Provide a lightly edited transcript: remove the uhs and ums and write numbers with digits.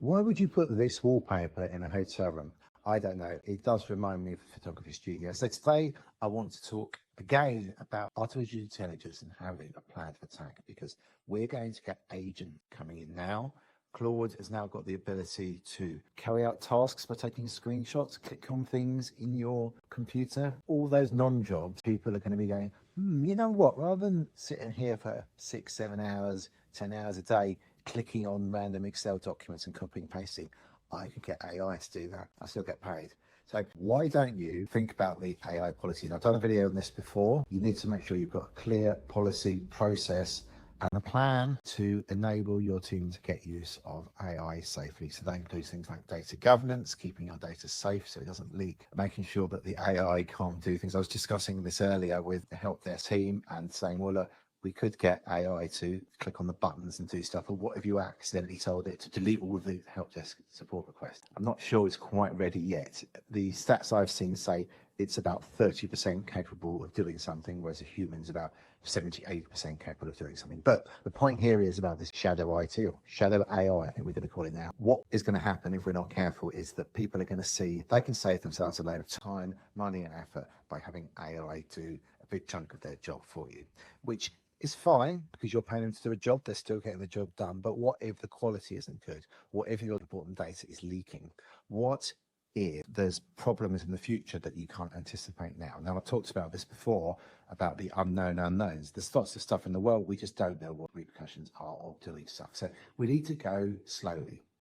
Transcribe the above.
Why would you put this wallpaper in a hotel room? I don't know. It does remind me of a photography studio. So today I want to talk again about artificial intelligence and having a plan of attack, because we're going to get agent coming in now. Claude has now got the ability to carry out tasks by taking screenshots, click on things in your computer. All those non-jobs, people are going to be going, you know what, rather than sitting here for 6, 7 hours, 10 hours a day, clicking on random Excel documents and copying and pasting, I could get AI to do that. I still get paid. So why don't you think about the AI policies? I've done a video on this before. You need to make sure you've got a clear policy process and a plan to enable your team to get use of AI safely. So that includes things like data governance, keeping our data safe so it doesn't leak, making sure that the AI can't do things. I was discussing this earlier with the Helpdesk team and saying, well, look, we could get AI to click on the buttons and do stuff, but what if you accidentally told it to delete all of the Helpdesk support requests? I'm not sure it's quite ready yet. The stats I've seen say it's about 30% capable of doing something, whereas a human's about 70, 80% capable of doing something. But the point here is about this shadow IT, or shadow AI, I think we're going to call it now. What is going to happen if we're not careful is that people are going to see, they can save themselves a load of time, money and effort by having AI do a big chunk of their job for you, which is fine because you're paying them to do a job. They're still getting the job done. But what if the quality isn't good? What if your important data is leaking? What if there's problems in the future that you can't anticipate now? Now, I've talked about this before, about the unknown unknowns. There's lots of stuff in the world we just don't know what repercussions are of doing stuff. So we need to go slowly.